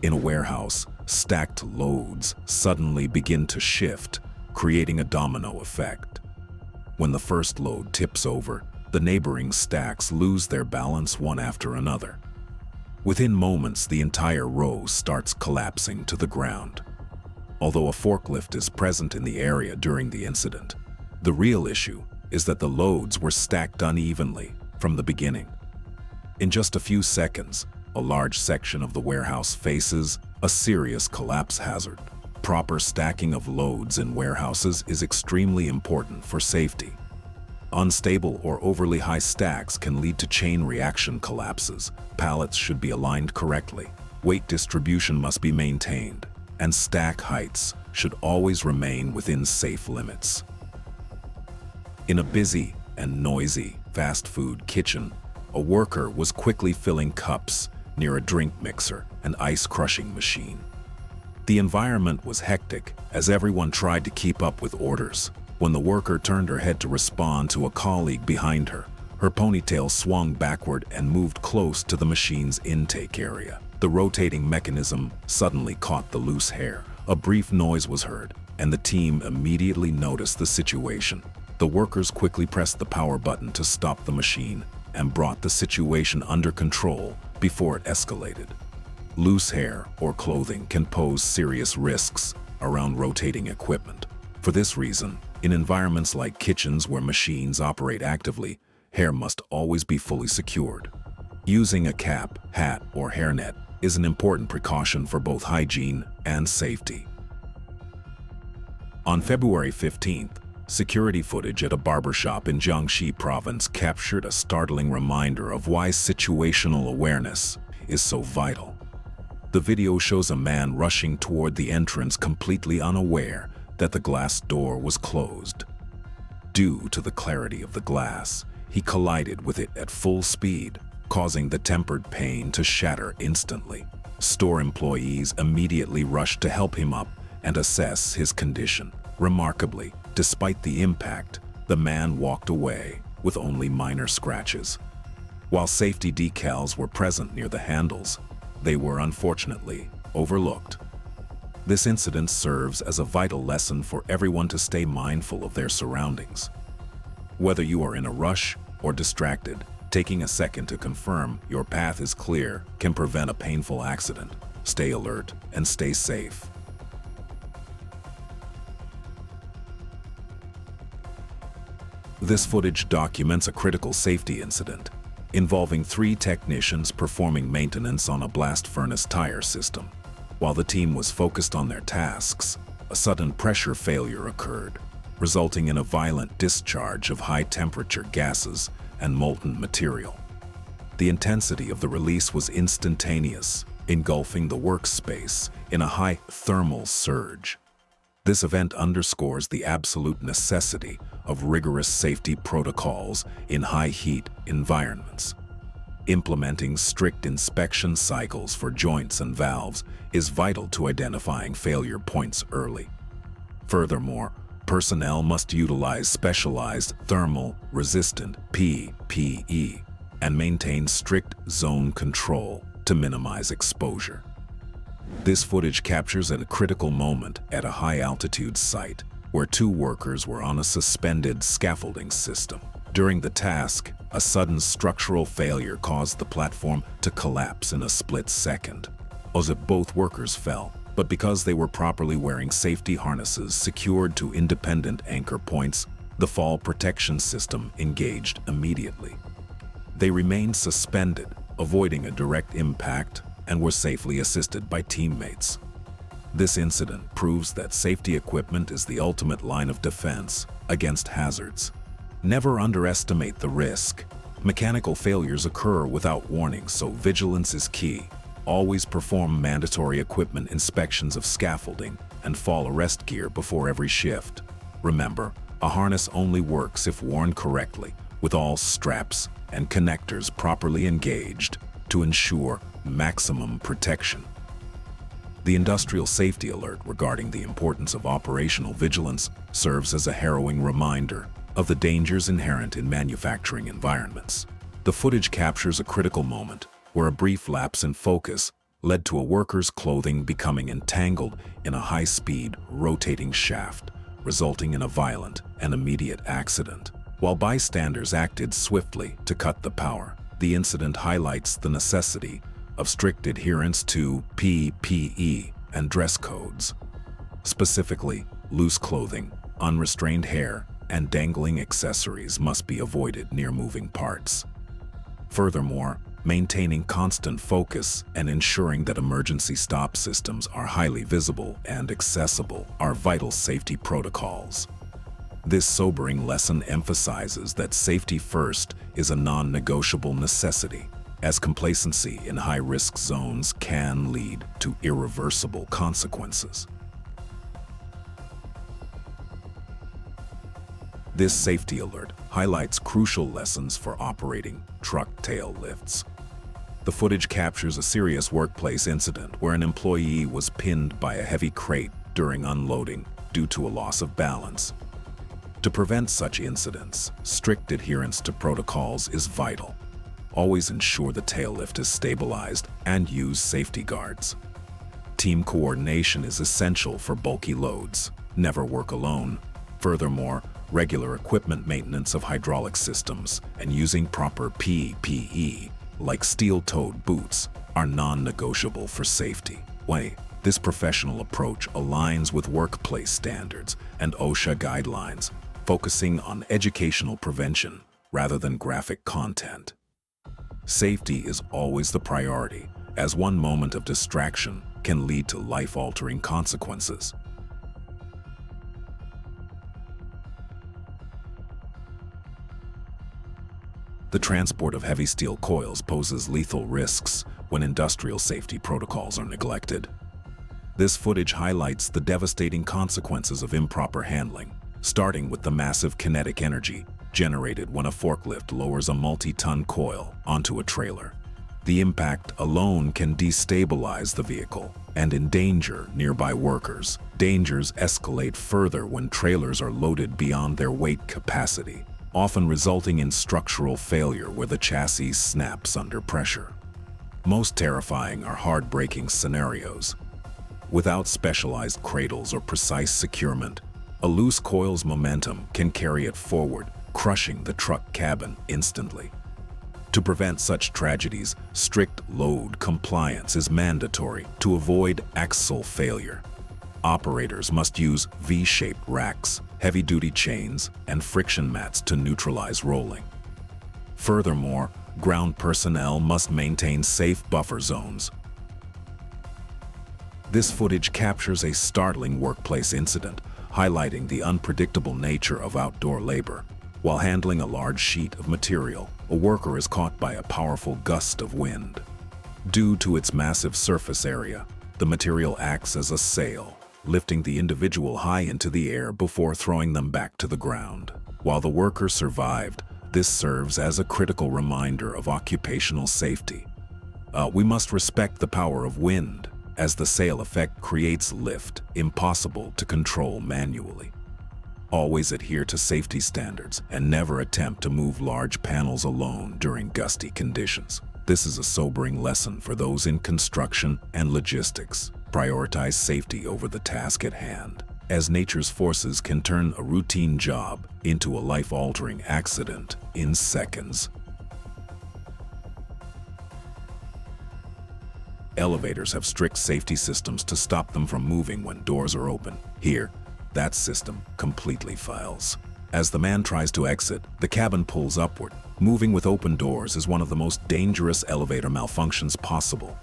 In a warehouse, stacked loads suddenly begin to shift, creating a domino effect. When the first load tips over, the neighboring stacks lose their balance one after another. Within moments, the entire row starts collapsing to the ground. Although a forklift is present in the area during the incident, the real issue is that the loads were stacked unevenly from the beginning. In just a few seconds, a large section of the warehouse faces a serious collapse hazard. Proper stacking of loads in warehouses is extremely important for safety. Unstable or overly high stacks can lead to chain reaction collapses. Pallets should be aligned correctly. Weight distribution must be maintained, and stack heights should always remain within safe limits. In a busy and noisy fast food kitchen, a worker was quickly filling cups near a drink mixer and ice crushing machine. The environment was hectic as everyone tried to keep up with orders. When the worker turned her head to respond to a colleague behind her, her ponytail swung backward and moved close to the machine's intake area. The rotating mechanism suddenly caught the loose hair. A brief noise was heard, and the team immediately noticed the situation. The workers quickly pressed the power button to stop the machine and brought the situation under control before it escalated. Loose hair or clothing can pose serious risks around rotating equipment. For this reason, in environments like kitchens where machines operate actively, hair must always be fully secured. Using a cap, hat, or hairnet is an important precaution for both hygiene and safety. On February 15th, security footage at a barbershop in Jiangxi province captured a startling reminder of why situational awareness is so vital. The video shows a man rushing toward the entrance completely unaware that the glass door was closed. Due to the clarity of the glass, he collided with it at full speed, causing the tempered pane to shatter instantly. Store employees immediately rushed to help him up and assess his condition. Remarkably, despite the impact, the man walked away with only minor scratches. While safety decals were present near the handles, they were unfortunately overlooked. This incident serves as a vital lesson for everyone to stay mindful of their surroundings. Whether you are in a rush or distracted, taking a second to confirm your path is clear can prevent a painful accident. Stay alert and stay safe. This footage documents a critical safety incident involving 3 technicians performing maintenance on a blast furnace tire system. While the team was focused on their tasks, a sudden pressure failure occurred, resulting in a violent discharge of high-temperature gases and molten material. The intensity of the release was instantaneous, engulfing the workspace in a high thermal surge. This event underscores the absolute necessity of rigorous safety protocols in high-heat environments. Implementing strict inspection cycles for joints and valves is vital to identifying failure points early. Furthermore, personnel must utilize specialized thermal-resistant PPE and maintain strict zone control to minimize exposure. This footage captures a critical moment at a high-altitude site where 2 workers were on a suspended scaffolding system. During the task, a sudden structural failure caused the platform to collapse in a split second. As if both workers fell, but because they were properly wearing safety harnesses secured to independent anchor points, the fall protection system engaged immediately. They remained suspended, avoiding a direct impact, and were safely assisted by teammates. This incident proves that safety equipment is the ultimate line of defense against hazards. Never underestimate the risk. Mechanical failures occur without warning, so vigilance is key. Always perform mandatory equipment inspections of scaffolding and fall arrest gear before every shift. Remember, a harness only works if worn correctly, with all straps and connectors properly engaged to ensure maximum protection. The industrial safety alert regarding the importance of operational vigilance serves as a harrowing reminder of the dangers inherent in manufacturing environments. The footage captures a critical moment where a brief lapse in focus led to a worker's clothing becoming entangled in a high-speed, rotating shaft, resulting in a violent and immediate accident. While bystanders acted swiftly to cut the power, the incident highlights the necessity of strict adherence to PPE and dress codes. Specifically, loose clothing, unrestrained hair, and dangling accessories must be avoided near moving parts. Furthermore, maintaining constant focus and ensuring that emergency stop systems are highly visible and accessible are vital safety protocols. This sobering lesson emphasizes that safety first is a non-negotiable necessity, as complacency in high-risk zones can lead to irreversible consequences. This safety alert highlights crucial lessons for operating truck tail lifts. The footage captures a serious workplace incident where an employee was pinned by a heavy crate during unloading due to a loss of balance. To prevent such incidents, strict adherence to protocols is vital. Always ensure the tail lift is stabilized and use safety guards. Team coordination is essential for bulky loads. Never work alone. Furthermore, regular equipment maintenance of hydraulic systems and using proper PPE, like steel-toed boots, are non-negotiable for safety. This professional approach aligns with workplace standards and OSHA guidelines, focusing on educational prevention rather than graphic content. Safety is always the priority, as one moment of distraction can lead to life-altering consequences. The transport of heavy steel coils poses lethal risks when industrial safety protocols are neglected. This footage highlights the devastating consequences of improper handling, starting with the massive kinetic energy generated when a forklift lowers a multi-ton coil onto a trailer. The impact alone can destabilize the vehicle and endanger nearby workers. Dangers escalate further when trailers are loaded beyond their weight capacity, often resulting in structural failure where the chassis snaps under pressure. Most terrifying are hard-braking scenarios. Without specialized cradles or precise securement, a loose coil's momentum can carry it forward, crushing the truck cabin instantly. To prevent such tragedies, strict load compliance is mandatory to avoid axle failure. Operators must use V-shaped racks, heavy-duty chains, and friction mats to neutralize rolling. Furthermore, ground personnel must maintain safe buffer zones. This footage captures a startling workplace incident, highlighting the unpredictable nature of outdoor labor. While handling a large sheet of material, a worker is caught by a powerful gust of wind. Due to its massive surface area, the material acts as a sail, lifting the individual high into the air before throwing them back to the ground. While the worker survived, this serves as a critical reminder of occupational safety. We must respect the power of wind, as the sail effect creates lift impossible to control manually. Always adhere to safety standards and never attempt to move large panels alone during gusty conditions. This is a sobering lesson for those in construction and logistics. Prioritize safety over the task at hand, as nature's forces can turn a routine job into a life-altering accident in seconds. Elevators have strict safety systems to stop them from moving when doors are open. Here, that system completely fails. As the man tries to exit, the cabin pulls upward. Moving with open doors is one of the most dangerous elevator malfunctions possible.